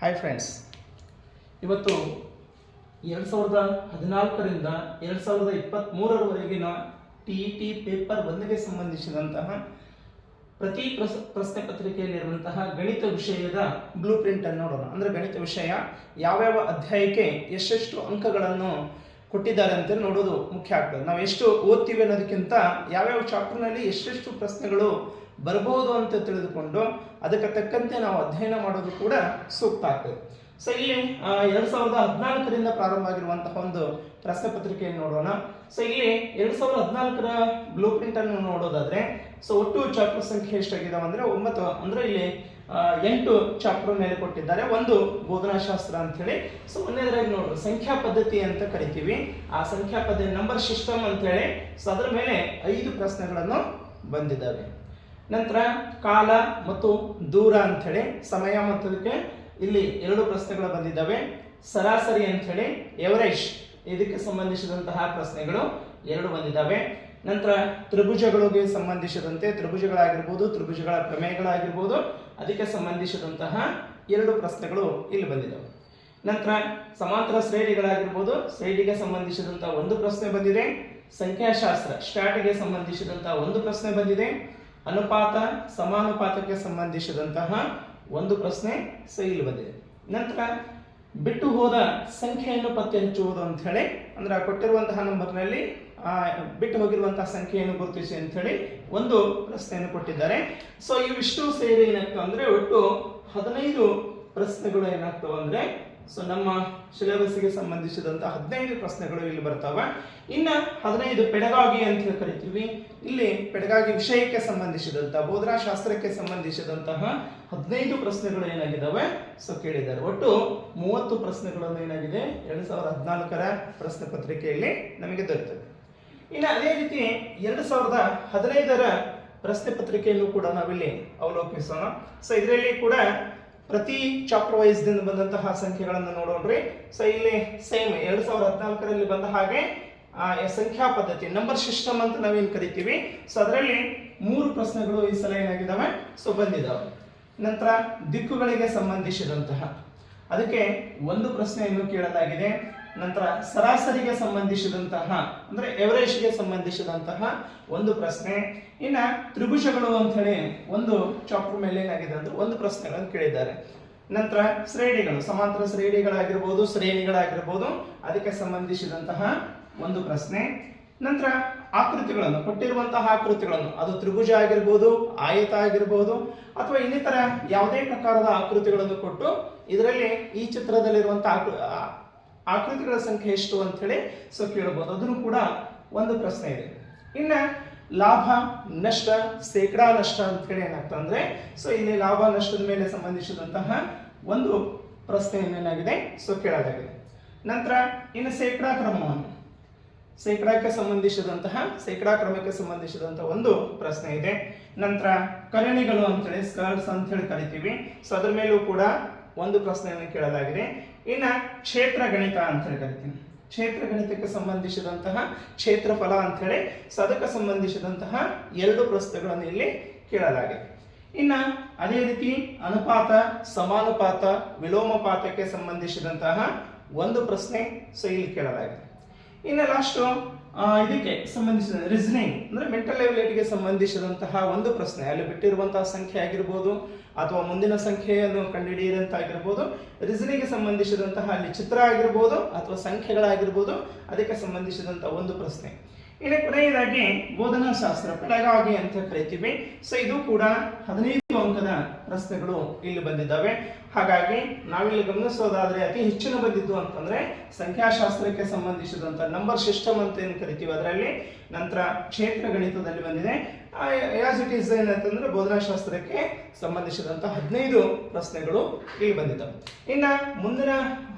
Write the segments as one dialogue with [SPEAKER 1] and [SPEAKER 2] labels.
[SPEAKER 1] Hi friends, ಇವತ್ತು 2014ರಿಂದ 2023ರವರೆಗಿನ TET paper 1ಗೆ ಸಂಬಂಧಿಸಿದಂತಹ ಪ್ರತಿ ಪ್ರಶ್ನೆ ಪತ್ರಿಕೆಯಲ್ಲಿರುವಂತಹ ಗಣಿತ ವಿಷಯದ ಬ್ಲೂ ಪ್ರಿಂಟ್ ಅನ್ನು ನೋಡೋಣ. ಅಂದರೆ ಗಣಿತ ವಿಷಯ ಯಾವ್ಯಾವ ಅಧ್ಯಾಯಕ್ಕೆ ಎಷ್ಟೆಷ್ಟು ಅಂಕಗಳನ್ನು ಕೊಟ್ಟಿದ್ದಾರೆ ಅಂತ ನೋಡೋದು ಮುಖ್ಯ ಆಗ್ತದೆ. ನಾವು ಎಷ್ಟು ಓದ್ತೀವಿ ಅನ್ನೋದಕ್ಕಿಂತ ಯಾವ್ಯಾವ ಚಾಪ್ಟರ್ನಲ್ಲಿ ಎಷ್ಟೆಷ್ಟು ಪ್ರಶ್ನೆಗಳು ಬರಬಹುದು ಅಂತ ತಿಳಿದುಕೊಂಡು ಅದಕ್ಕೆ ತಕ್ಕಂತೆ ನಾವು ಅಧ್ಯಯನ ಮಾಡೋದು ಕೂಡ ಸೂಕ್ತ ಆಗ್ತದೆ. ಸೊ ಇಲ್ಲಿ 2014ರಿಂದ ಪ್ರಾರಂಭ ಆಗಿರುವಂತಹ ಒಂದು ಪ್ರಶ್ನೆ ಪತ್ರಿಕೆಯನ್ನು ನೋಡೋಣ. ಸೊ ಇಲ್ಲಿ 2014ರ ಬ್ಲೂ ಪ್ರಿಂಟ್ ಅನ್ನು ನೋಡೋದಾದ್ರೆ ಸೊ ಒಟ್ಟು ಚಾಪ್ಟರ್ ಸಂಖ್ಯೆ ಎಷ್ಟಾಗಿದಾವೆ ಅಂದ್ರೆ 9. ಅಂದ್ರೆ ಇಲ್ಲಿ 8 ಚಾಪ್ಟರ್ ಮೇಲೆ ಕೊಟ್ಟಿದ್ದಾರೆ. ಒಂದು ಬೋಧನಾಶಾಸ್ತ್ರ ಅಂತ ಹೇಳಿ. ಸೊ ಒಂದನೇದಾಗಿ ನೋಡು ಸಂಖ್ಯಾ ಪದ್ಧತಿ ಅಂತ ಕರಿತೀವಿ. ಆ ಸಂಖ್ಯಾ ಪದ್ಧತಿ ನಂಬರ್ ಸಿಸ್ಟಮ್ ಅಂತ ಹೇಳಿ. ಸೊ ಅದರ ಮೇಲೆ 5 ಪ್ರಶ್ನೆಗಳನ್ನು ಬಂದಿದ್ದಾವೆ. ನಂತರ ಕಾಲ ಮತ್ತು ದೂರ ಅಂತ ಹೇಳಿ ಸಮಯ ಮತ್ತು ಇಲ್ಲಿ 2 ಪ್ರಶ್ನೆಗಳು ಬಂದಿದ್ದಾವೆ. ಸರಾಸರಿ ಅಂತ ಹೇಳಿ ಎವರೇಜ್ ಇದಕ್ಕೆ ಸಂಬಂಧಿಸಿದಂತಹ ಪ್ರಶ್ನೆಗಳು 2 ಬಂದಿದ್ದಾವೆ. ನಂತರ ತ್ರಿಭುಜಗಳಿಗೆ ಸಂಬಂಧಿಸಿದಂತೆ ತ್ರಿಭುಜಗಳಾಗಿರ್ಬೋದು, ತ್ರಿಭುಜಗಳ ಪ್ರಮೇಯಗಳಾಗಿರ್ಬೋದು, ಅದಕ್ಕೆ ಸಂಬಂಧಿಸಿದಂತಹ 2 ಪ್ರಶ್ನೆಗಳು ಇಲ್ಲಿ ಬಂದಿದ್ದಾವೆ. ನಂತರ ಸಮಾಂತರ ಶ್ರೇಣಿಗಳಾಗಿರ್ಬೋದು, ಶ್ರೇಣಿಗೆ ಸಂಬಂಧಿಸಿದಂತಹ 1 ಪ್ರಶ್ನೆ ಬಂದಿದೆ. ಸಂಖ್ಯಾಶಾಸ್ತ್ರ ಸ್ಟ್ಯಾಟ್ಗೆ ಸಂಬಂಧಿಸಿದಂತಹ 1 ಪ್ರಶ್ನೆ ಬಂದಿದೆ. ಅನುಪಾತ ಸಮಾನುಪಾತಕ್ಕೆ ಸಂಬಂಧಿಸಿದಂತಹ 1 ಪ್ರಶ್ನೆ ಇಲ್ಲಿ ಬಂದಿದೆ. ನಂತರ ಬಿಟ್ಟು ಹೋದ ಸಂಖ್ಯೆಯನ್ನು ಪತ್ತೆ ಹಚ್ಚುವುದು ಅಂತ ಹೇಳಿ, ಅಂದ್ರೆ ಕೊಟ್ಟಿರುವಂತಹ ನಂಬರ್ನಲ್ಲಿ ಬಿಟ್ಟು ಹೋಗಿರುವಂತಹ ಸಂಖ್ಯೆಯನ್ನು ಗುರುತಿಸಿ ಅಂತ ಹೇಳಿ 1 ಪ್ರಶ್ನೆಯನ್ನು ಕೊಟ್ಟಿದ್ದಾರೆ. ಸೊ ಇವಿಷ್ಟು ಸೇರಿ ಏನಾಗ್ತವೆ ಅಂದ್ರೆ ಒಟ್ಟು 15 ಪ್ರಶ್ನೆಗಳು ಏನಾಗ್ತವೆ ಅಂದ್ರೆ ಸೊ ನಮ್ಮ ಸಿಲೆಬಸ್ಗೆ ಸಂಬಂಧಿಸಿದಂತಹ 15 ಪ್ರಶ್ನೆಗಳು ಇಲ್ಲಿ ಬರ್ತಾವೆ. ಇನ್ನ 15 ಪೆಡಗಾಗಿ ಅಂತ ಹೇಳಿ ಕರಿತೀವಿ. ಇಲ್ಲಿ ಪೆಡಗಾಗಿ ವಿಷಯಕ್ಕೆ ಸಂಬಂಧಿಸಿದಂತಹ ಬೋಧನಾಶಾಸ್ತ್ರಕ್ಕೆ ಸಂಬಂಧಿಸಿದಂತಹ 15 ಪ್ರಶ್ನೆಗಳು ಏನಾಗಿದ್ದಾವೆ ಸೊ ಕೇಳಿದ್ದಾರೆ. ಒಟ್ಟು 30 ಪ್ರಶ್ನೆಗಳನ್ನು ಏನಾಗಿದೆ 2014ರ ಪ್ರಶ್ನೆ ಪತ್ರಿಕೆಯಲ್ಲಿ ನಮಗೆ ದೊರೆತದೆ. ಇನ್ನು ಅದೇ ರೀತಿ 2015ರ ಪ್ರಶ್ನೆ ಪತ್ರಿಕೆಯನ್ನು ಕೂಡ ನಾವಿಲ್ಲಿ ಅವಲೋಕಿಸೋಣ. ಸೊ ಇದರಲ್ಲಿ ಕೂಡ ಪ್ರತಿ ಚಾಪ್ಟರ್ ವೈಸ್ ದಿಂದ ಬಂದಂತಹ ಸಂಖ್ಯೆಗಳನ್ನು ನೋಡೋಣ್ರಿ. ಸೊ ಇಲ್ಲಿ ಸೇಮ್ 2014ರಲ್ಲಿ ಬಂದ ಹಾಗೆ ಸಂಖ್ಯಾ ಪದ್ಧತಿ ನಂಬರ್ ಸಿಸ್ಟಮ್ ಅಂತ ನಾವೇನು ಕರಿತೀವಿ. ಸೊ ಅದರಲ್ಲಿ 3 ಪ್ರಶ್ನೆಗಳು ಈ ಸಲ ಏನಾಗಿದ್ದಾವೆ ಸೊ ಬಂದಿದ್ದಾವೆ. ನಂತರ ದಿಕ್ಕುಗಳಿಗೆ ಸಂಬಂಧಿಸಿದಂತಹ ಅದಕ್ಕೆ 1 ಪ್ರಶ್ನೆಯನ್ನು ಕೇಳಲಾಗಿದೆ. ನಂತರ ಸರಾಸರಿಗೆ ಸಂಬಂಧಿಸಿದಂತಹ ಅಂದ್ರೆ ಎವರೇಜ್ಗೆ ಸಂಬಂಧಿಸಿದಂತಹ 1 ಪ್ರಶ್ನೆ. ಇನ್ನ ತ್ರಿಭುಜಗಳು ಅಂತ ಹೇಳಿ 1 ಚಾಪ್ಟರ್ ಮೇಲೆ ಏನಾಗಿದೆ ಅಂದ್ರೆ 1 ಪ್ರಶ್ನೆಗಳನ್ನು ಕೇಳಿದ್ದಾರೆ. ನಂತರ ಶ್ರೇಣಿಗಳು ಸಮಾಂತರ ಶ್ರೇಣಿಗಳಾಗಿರ್ಬೋದು, ಶ್ರೇಣಿಗಳಾಗಿರ್ಬೋದು, ಅದಕ್ಕೆ ಸಂಬಂಧಿಸಿದಂತಹ 1 ಪ್ರಶ್ನೆ. ನಂತರ ಆಕೃತಿಗಳನ್ನು ಕೊಟ್ಟಿರುವಂತಹ ಆಕೃತಿಗಳನ್ನು ಅದು ತ್ರಿಭುಜ ಆಗಿರ್ಬೋದು, ಆಯತ ಆಗಿರ್ಬೋದು, ಅಥವಾ ಇನ್ನಿತರ ಯಾವುದೇ ಪ್ರಕಾರದ ಆಕೃತಿಗಳನ್ನು ಕೊಟ್ಟು ಇದರಲ್ಲಿ ಈ ಚಿತ್ರದಲ್ಲಿರುವಂತಹ ಆಕೃತಿಗಳ ಸಂಖ್ಯೆ ಎಷ್ಟು ಅಂತ ಹೇಳಿ ಸೊ ಕೇಳಬಹುದು. ಅದನ್ನು ಕೂಡ 1 ಪ್ರಶ್ನೆ ಇದೆ. ಇನ್ನ ಲಾಭ ನಷ್ಟ ಶೇಕಡಾ ನಷ್ಟ ಅಂತ ಹೇಳಿ ಏನಾಗ್ತದೆ ಅಂದ್ರೆ ಸೊ ಇಲ್ಲಿ ಲಾಭ ನಷ್ಟದ ಮೇಲೆ ಸಂಬಂಧಿಸಿದಂತಹ 1 ಪ್ರಶ್ನೆಯನ್ನು ಏನಾಗಿದೆ ಸೊ ಕೇಳಲಾಗಿದೆ. ನಂತರ ಇನ್ನು ಶೇಕಡಾ ಕ್ರಮವನ್ನು ಶೇಕಡಾಕ್ಕೆ ಸಂಬಂಧಿಸಿದಂತಹ ಶೇಕಡಾ ಕ್ರಮಕ್ಕೆ ಸಂಬಂಧಿಸಿದಂತಹ 1 ಪ್ರಶ್ನೆ ಇದೆ. ನಂತರ ಕರಣಿಗಳು ಅಂತೇಳಿ ಸ್ಕರ್ಟ್ಸ್ ಅಂತ ಹೇಳಿ ಕರಿತೀವಿ. ಸೊ ಅದರ ಮೇಲೂ ಕೂಡ 1 ಪ್ರಶ್ನೆಯನ್ನು ಕೇಳಲಾಗಿದೆ. ಇನ್ನ ಕ್ಷೇತ್ರ ಗಣಿತ ಅಂತ ಹೇಳಿ ಕರಿತೀವಿ. ಕ್ಷೇತ್ರ ಗಣಿತಕ್ಕೆ ಸಂಬಂಧಿಸಿದಂತಹ ಕ್ಷೇತ್ರಫಲ ಅಂತ ಹೇಳಿ ಸೊ ಅದಕ್ಕೆ ಸಂಬಂಧಿಸಿದಂತಹ 2 ಪ್ರಶ್ನೆಗಳನ್ನು ಇಲ್ಲಿ ಕೇಳಲಾಗಿದೆ. ಇನ್ನ ಅದೇ ರೀತಿ ಅನುಪಾತ ಸಮಾನುಪಾತ ವಿಲೋಮಪಾತಕ್ಕೆ ಸಂಬಂಧಿಸಿದಂತಹ 1 ಪ್ರಶ್ನೆ ಸೊ ಇಲ್ಲಿ ಕೇಳಲಾಗಿದೆ. ಇನ್ನು ಲಾಸ್ಟ್ ಇದಕ್ಕೆ ಸಂಬಂಧಿಸಿದ ರೀಸನಿಂಗ್ ಅಂದ್ರೆ ಮೆಂಟಲ್ ಎಬಿಲಿಟಿಗೆ ಸಂಬಂಧಿಸಿದಂತಹ 1 ಪ್ರಶ್ನೆ. ಅಲ್ಲಿ ಬಿಟ್ಟಿರುವಂತಹ ಸಂಖ್ಯೆ ಆಗಿರ್ಬೋದು ಅಥವಾ ಮುಂದಿನ ಸಂಖ್ಯೆಯನ್ನು ಕಂಡುಹಿಡಿಯುವಂತಾಗಿರ್ಬೋದು, ರೀಸನಿಂಗ್ ಸಂಬಂಧಿಸಿದಂತಹ ಅಲ್ಲಿ ಚಿತ್ರ ಆಗಿರ್ಬೋದು ಅಥವಾ ಸಂಖ್ಯೆಗಳಾಗಿರ್ಬೋದು, ಅದಕ್ಕೆ ಸಂಬಂಧಿಸಿದಂತಹ 1 ಪ್ರಶ್ನೆ. ಇನ್ನು ಕೊನೆಯದಾಗಿ ಬೋಧನಾಶಾಸ್ತ್ರ ಪೆಡಗಾಗಿ ಅಂತ ಕರಿತೀವಿ. ಸೊ ಇದು ಕೂಡ 15 ಅಂಕದ ಪ್ರಶ್ನೆಗಳು ಇಲ್ಲಿ ಬಂದಿದ್ದಾವೆ. ಹಾಗಾಗಿ ನಾವಿಲ್ಲಿ ಗಮನಿಸೋದಾದ್ರೆ ಅತಿ ಹೆಚ್ಚಿನ ಬಂದಿದ್ದು ಅಂತಂದ್ರೆ ಸಂಖ್ಯಾಶಾಸ್ತ್ರಕ್ಕೆ ಸಂಬಂಧಿಸಿದಂತ ನಂಬರ್ ಸಿಸ್ಟಮ್ ಅಂತ ಏನು ಕರಿತೀವಿ ಅದರಲ್ಲಿ. ನಂತರ ಕ್ಷೇತ್ರ ಗಣಿತದಲ್ಲಿ ಬಂದಿದೆ. ಆಸ್ ಇಟ್ ಈಸ್ ಏನಂತಂದ್ರೆ ಬೋಧನಾಶಾಸ್ತ್ರಕ್ಕೆ ಸಂಬಂಧಿಸಿದಂತ 15 ಪ್ರಶ್ನೆಗಳು ಇಲ್ಲಿ ಬಂದಿದ್ದಾವೆ. ಇನ್ನ ಮುಂದಿನ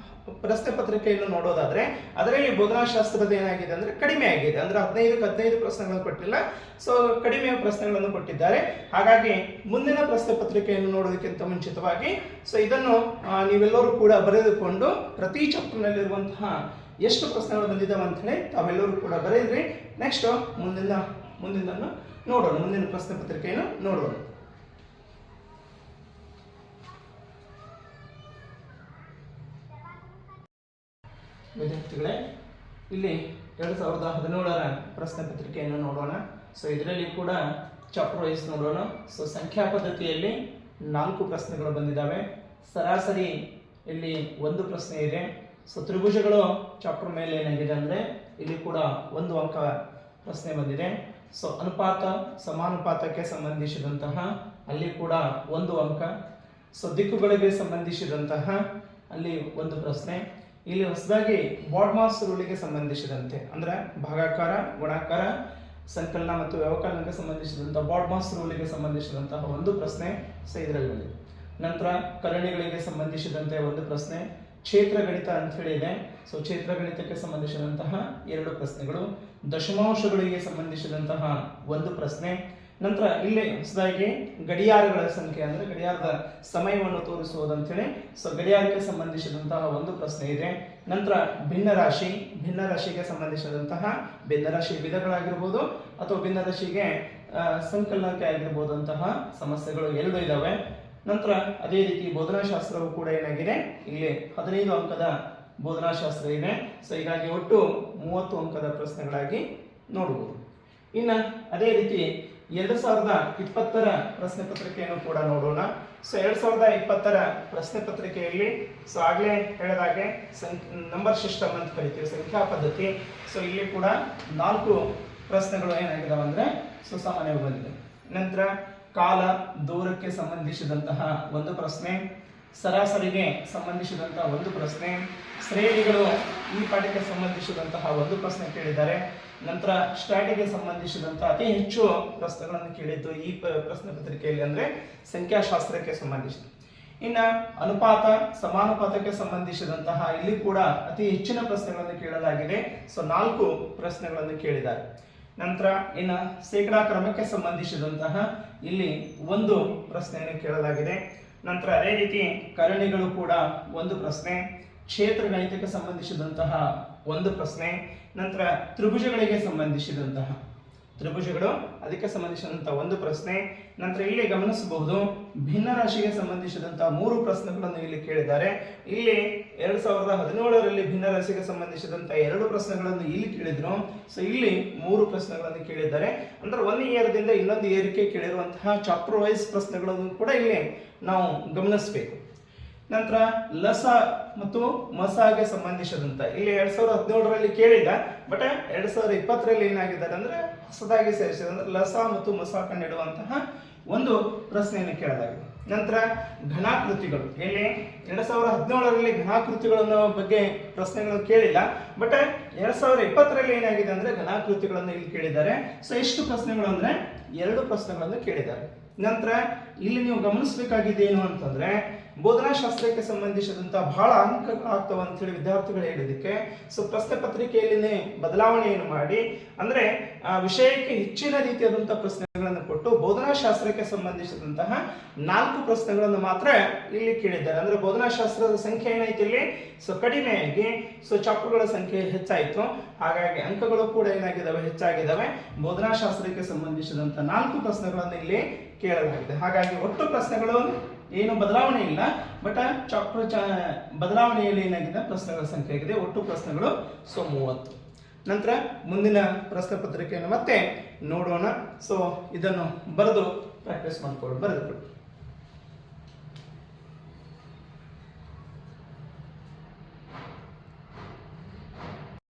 [SPEAKER 1] ಪ್ರಶ್ನೆ ಪತ್ರಿಕೆಯನ್ನು ನೋಡೋದಾದ್ರೆ ಅದರಲ್ಲಿ ಬೋಧನಾಶಾಸ್ತ್ರದ ಏನಾಗಿದೆ ಅಂದ್ರೆ ಕಡಿಮೆ ಆಗಿದೆ. ಅಂದ್ರೆ 15 ಪ್ರಶ್ನೆಗಳನ್ನು ಕೊಟ್ಟಿಲ್ಲ, ಸೊ ಕಡಿಮೆ ಪ್ರಶ್ನೆಗಳನ್ನು ಕೊಟ್ಟಿದ್ದಾರೆ. ಹಾಗಾಗಿ ಮುಂದಿನ ಪ್ರಶ್ನೆ ಪತ್ರಿಕೆಯನ್ನು ನೋಡೋದಕ್ಕಿಂತ ಮುಂಚಿತವಾಗಿ ಸೊ ಇದನ್ನು ನೀವೆಲ್ಲರೂ ಕೂಡ ಬರೆದುಕೊಂಡು ಪ್ರತಿ ಚಾಪ್ಟರ್ನಲ್ಲಿರುವಂತಹ ಎಷ್ಟು ಪ್ರಶ್ನೆಗಳು ಬಂದಿದ್ದಾವೆ ಅಂತ ಹೇಳಿ ತಾವೆಲ್ಲರೂ ಕೂಡ ಬರೆಯಿರಿ. ನೆಕ್ಸ್ಟ್ ಮುಂದಿನ ನೋಡೋಣ, ಮುಂದಿನ ಪ್ರಶ್ನೆ ಪತ್ರಿಕೆಯನ್ನು ನೋಡೋಣ. ವಿದ್ಯಾರ್ಥಿಗಳೇ, ಇಲ್ಲಿ 2017ರ ಪ್ರಶ್ನೆ ಪತ್ರಿಕೆಯನ್ನು ನೋಡೋಣ. ಸೊ ಇದರಲ್ಲಿ ಕೂಡ ಚಾಪ್ಟರ್ ವೈಸ್ ನೋಡೋಣ. ಸೊ ಸಂಖ್ಯಾ ಪದ್ಧತಿಯಲ್ಲಿ 4 ಪ್ರಶ್ನೆಗಳು ಬಂದಿದ್ದಾವೆ. ಸರಾಸರಿ ಇಲ್ಲಿ 1 ಪ್ರಶ್ನೆ ಇದೆ. ಸೊ ತ್ರಿಭುಜಗಳು ಚಾಪ್ಟರ್ ಮೇಲೆ ಏನಾಗಿದೆ ಅಂದರೆ ಇಲ್ಲಿ ಕೂಡ 1 ಅಂಕ ಪ್ರಶ್ನೆ ಬಂದಿದೆ. ಸೊ ಅನುಪಾತ ಸಮಾನುಪಾತಕ್ಕೆ ಸಂಬಂಧಿಸಿದಂತಹ ಅಲ್ಲಿ ಕೂಡ 1 ಅಂಕ. ಸೊ ದಿಕ್ಕುಗಳಿಗೆ ಸಂಬಂಧಿಸಿದಂತಹ ಅಲ್ಲಿ 1 ಪ್ರಶ್ನೆ. ಇಲ್ಲಿ ಹೊಸದಾಗಿ ಬಾಡ್ ಮಾಸ್ ರೂಲಿಗೆ ಸಂಬಂಧಿಸಿದಂತೆ ಅಂದ್ರೆ ಭಾಗಾಕಾರ, ಗುಣಾಕಾರ, ಸಂಕಲನ ಮತ್ತು ವ್ಯವಕಲನಕ್ಕೆ ಸಂಬಂಧಿಸಿದಂತಹ ಬಾಡ್ ಮಾಸ್ ರೂಲಿಗೆ ಸಂಬಂಧಿಸಿದಂತಹ 1 ಪ್ರಶ್ನೆ. ಸೊ ಇದರಲ್ಲಿ ಬಂದಿದೆ. ನಂತರ ಕರಣಿಗಳಿಗೆ ಸಂಬಂಧಿಸಿದಂತೆ 1 ಪ್ರಶ್ನೆ. ಕ್ಷೇತ್ರ ಗಣಿತ ಅಂತ ಹೇಳಿ ಇದೆ. ಸೊ ಕ್ಷೇತ್ರ ಗಣಿತಕ್ಕೆ ಸಂಬಂಧಿಸಿದಂತಹ 2 ಪ್ರಶ್ನೆಗಳು. ದಶಮಾಂಶಗಳಿಗೆ ಸಂಬಂಧಿಸಿದಂತಹ 1 ಪ್ರಶ್ನೆ. ನಂತರ ಇಲ್ಲಿ ಹೊಸದಾಗಿ ಗಡಿಯಾರಗಳ ಸಂಖ್ಯೆ ಅಂದ್ರೆ ಗಡಿಯಾರದ ಸಮಯವನ್ನು ತೋರಿಸುವುದು ಹೇಳಿ. ಸೊ ಗಡಿಯಾರಕ್ಕೆ ಸಂಬಂಧಿಸಿದಂತಹ 1 ಪ್ರಶ್ನೆ ಇದೆ. ನಂತರ ಭಿನ್ನರಾಶಿಗೆ ಸಂಬಂಧಿಸಿದಂತಹ ಭಿನ್ನರಾಶಿ ವಿಧಗಳಾಗಿರ್ಬೋದು ಅಥವಾ ಭಿನ್ನರಾಶಿಗೆ ಸಂಕಲನಕ್ಕೆ ಆಗಿರ್ಬೋದಂತಹ ಸಮಸ್ಯೆಗಳು 2 ಇದಾವೆ. ನಂತರ ಅದೇ ರೀತಿ ಬೋಧನಾಶಾಸ್ತ್ರವು ಕೂಡ ಏನಾಗಿದೆ, ಇಲ್ಲಿ 15 ಅಂಕದ ಬೋಧನಾಶಾಸ್ತ್ರ ಇದೆ. ಸೊ ಹೀಗಾಗಿ ಒಟ್ಟು 30 ಅಂಕದ ಪ್ರಶ್ನೆಗಳಾಗಿ ನೋಡಬಹುದು. ಇನ್ನು ಅದೇ ರೀತಿ 2020ರ ಪ್ರಶ್ನೆ ಪತ್ರಿಕೆಯನ್ನು ಕೂಡ ನೋಡೋಣ. ಸೊ 2020ರ ಪ್ರಶ್ನೆ ಪತ್ರಿಕೆಯಲ್ಲಿ ಸೊ ಆಗಲೇ ಹೇಳಿದಾಗೆ ನಂಬರ್ ಸಿಸ್ಟಮ್ ಅಂತ ಕರಿತೀವಿ, ಸಂಖ್ಯಾ ಪದ್ಧತಿ. ಸೊ ಇಲ್ಲಿ ಕೂಡ 4 ಪ್ರಶ್ನೆಗಳು ಏನಾಗಿದಾವೆ ಅಂದ್ರೆ ಸೊ ಸಾಮಾನ್ಯವಾಗಿ ಬಂದಿದೆ. ನಂತರ ಕಾಲ ದೂರಕ್ಕೆ ಸಂಬಂಧಿಸಿದಂತಹ 1 ಪ್ರಶ್ನೆ. ಸರಾಸರಿಗೆ ಸಂಬಂಧಿಸಿದಂತಹ 1 ಪ್ರಶ್ನೆ. ಶ್ರೇಣಿಗಳು ಈ ಪಾಠಕ್ಕೆ ಸಂಬಂಧಿಸಿದಂತಹ 1 ಪ್ರಶ್ನೆ ಕೇಳಿದ್ದಾರೆ. ನಂತರ ಸ್ಟ್ಯಾಟಿಗೆ ಸಂಬಂಧಿಸಿದಂತಹ ಅತಿ ಹೆಚ್ಚು ಪ್ರಶ್ನೆಗಳನ್ನು ಕೇಳಿದ್ದು ಈ ಪ್ರಶ್ನೆ ಪತ್ರಿಕೆಯಲ್ಲಿ ಅಂದ್ರೆ ಸಂಖ್ಯಾಶಾಸ್ತ್ರಕ್ಕೆ ಸಂಬಂಧಿಸಿದ. ಇನ್ನು ಅನುಪಾತ ಸಮಾನುಪಾತಕ್ಕೆ ಸಂಬಂಧಿಸಿದಂತಹ ಇಲ್ಲಿ ಕೂಡ ಅತಿ ಹೆಚ್ಚಿನ ಪ್ರಶ್ನೆಗಳನ್ನು ಕೇಳಲಾಗಿದೆ. ಸೊ 4 ಪ್ರಶ್ನೆಗಳನ್ನು ಕೇಳಿದ್ದಾರೆ. ನಂತರ ಇನ್ನು ಶೇಕಡಾ ಕ್ರಮಕ್ಕೆ ಸಂಬಂಧಿಸಿದಂತಹ ಇಲ್ಲಿ 1 ಪ್ರಶ್ನೆಯನ್ನು ಕೇಳಲಾಗಿದೆ. ನಂತರ ಅದೇ ರೀತಿ ಕರಣಿಗಳು ಕೂಡ 1 ಪ್ರಶ್ನೆ. ಕ್ಷೇತ್ರ ಗಣಿತಕ್ಕೆ ಸಂಬಂಧಿಸಿದಂತಹ 1 ಪ್ರಶ್ನೆ. ನಂತರ ತ್ರಿಭುಜಗಳಿಗೆ ಸಂಬಂಧಿಸಿದಂತಹ ತ್ರಿಭುಜಗಳು ಅದಕ್ಕೆ ಸಂಬಂಧಿಸಿದಂತಹ 1 ಪ್ರಶ್ನೆ. ನಂತರ ಇಲ್ಲಿ ಗಮನಿಸಬಹುದು ಭಿನ್ನ ರಾಶಿಗೆ ಸಂಬಂಧಿಸಿದಂತಹ 3 ಪ್ರಶ್ನೆಗಳನ್ನು ಇಲ್ಲಿ ಕೇಳಿದ್ದಾರೆ. ಇಲ್ಲಿ 2017ರಲ್ಲಿ ಭಿನ್ನ ರಾಶಿಗೆ ಸಂಬಂಧಿಸಿದಂತಹ 2 ಪ್ರಶ್ನೆಗಳನ್ನು ಇಲ್ಲಿ ಕೇಳಿದ್ರು. ಸೊ ಇಲ್ಲಿ 3 ಪ್ರಶ್ನೆಗಳನ್ನು ಕೇಳಿದ್ದಾರೆ. ಅಂದ್ರೆ 1 ಇಯರ್ದಿಂದ ಇನ್ನೊಂದು ಇಯರ್ಗೆ ಕೇಳಿರುವಂತಹ ಚಾಪ್ಟರ್ ವೈಸ್ ಪ್ರಶ್ನೆಗಳನ್ನು ಕೂಡ ಇಲ್ಲಿ ನಾವು ಗಮನಿಸಬೇಕು. ನಂತರ ಲಸ ಮತ್ತು ಮಸಾಗೆ ಸಂಬಂಧಿಸಿದಂತ ಇಲ್ಲಿ 2017ರಲ್ಲಿ ಕೇಳಿಲ್ಲ, ಬಟ್ 2020ರಲ್ಲಿ ಏನಾಗಿದ್ದಾರೆ ಅಂದ್ರೆ ಹೊಸದಾಗಿ ಸೇರಿಸಿದ ಅಂದ್ರೆ ಲಸ ಮತ್ತು ಮಸ ಕಂಡಿಡುವಂತಹ 1 ಪ್ರಶ್ನೆಯನ್ನು ಕೇಳಲಾಗಿದೆ. ನಂತರ ಘನಾಕೃತಿಗಳು ಇಲ್ಲಿ 2017ರಲ್ಲಿ ಘನಾಕೃತಿಗಳನ್ನು ಬಗ್ಗೆ ಪ್ರಶ್ನೆಗಳನ್ನು ಕೇಳಿಲ್ಲ, ಬಟ್ 2020ರಲ್ಲಿ ಏನಾಗಿದೆ ಅಂದ್ರೆ ಘನಾಕೃತಿಗಳನ್ನು ಇಲ್ಲಿ ಕೇಳಿದ್ದಾರೆ. ಸೊ ಎಷ್ಟು ಪ್ರಶ್ನೆಗಳು ಅಂದ್ರೆ 2 ಪ್ರಶ್ನೆಗಳನ್ನು ಕೇಳಿದ್ದಾರೆ. ನಂತರ ಇಲ್ಲಿ ನೀವು ಗಮನಿಸಬೇಕಾಗಿದ್ದೇನು ಅಂತಂದ್ರೆ ಬೋಧನಾಶಾಸ್ತ್ರಕ್ಕೆ ಸಂಬಂಧಿಸಿದಂತಹ ಬಹಳ ಅಂಕಗಳಾಗ್ತವೆ ಅಂತ ಹೇಳಿ ವಿದ್ಯಾರ್ಥಿಗಳು ಹೇಳಿದಕ್ಕೆ ಸೊ ಪ್ರಶ್ನೆ ಪತ್ರಿಕೆಯಲ್ಲಿ ಬದಲಾವಣೆಯನ್ನು ಮಾಡಿ ಅಂದ್ರೆ ಆ ವಿಷಯಕ್ಕೆ ಹೆಚ್ಚಿನ ರೀತಿಯಾದಂತಹ ಪ್ರಶ್ನೆಗಳನ್ನು ಕೊಟ್ಟು ಬೋಧನಾಶಾಸ್ತ್ರಕ್ಕೆ ಸಂಬಂಧಿಸಿದಂತಹ 4 ಪ್ರಶ್ನೆಗಳನ್ನು ಮಾತ್ರ ಇಲ್ಲಿ ಕೇಳಿದ್ದಾರೆ. ಅಂದ್ರೆ ಬೋಧನಾಶಾಸ್ತ್ರದ ಸಂಖ್ಯೆ ಏನೈತಿ ಇಲ್ಲಿ ಸೊ ಕಡಿಮೆಯಾಗಿ ಸೊ ಚಾಪ್ಟರ್ಗಳ ಸಂಖ್ಯೆ ಹೆಚ್ಚಾಯಿತು, ಹಾಗಾಗಿ ಅಂಕಗಳು ಕೂಡ ಏನಾಗಿದ್ದಾವೆ ಹೆಚ್ಚಾಗಿದ್ದಾವೆ. ಬೋಧನಾಶಾಸ್ತ್ರಕ್ಕೆ ಸಂಬಂಧಿಸಿದಂತಹ 4 ಪ್ರಶ್ನೆಗಳನ್ನು ಇಲ್ಲಿ ಕೇಳಲಾಗಿದೆ. ಹಾಗಾಗಿ ಒಟ್ಟು ಪ್ರಶ್ನೆಗಳು ಏನು ಬದಲಾವಣೆ ಇಲ್ಲ, ಬಟ್ ಚಾಪ್ಟರ್ ಬದಲಾವಣೆಯಲ್ಲಿ ಏನಾಗಿದೆ ಪ್ರಶ್ನೆಗಳ ಸಂಖ್ಯೆ ಆಗಿದೆ. ಒಟ್ಟು ಪ್ರಶ್ನೆಗಳು ಸೊ 30. ನಂತರ ಮುಂದಿನ ಪ್ರಶ್ನೆ ಪತ್ರಿಕೆಯನ್ನು ಮತ್ತೆ ನೋಡೋಣ. ಸೊ ಇದನ್ನು ಬರೆದು ಪ್ರಾಕ್ಟೀಸ್ ಮಾಡ್ಕೊಳ್ಳಿ, ಬರೆದುಕೊಳ್ಳಿ.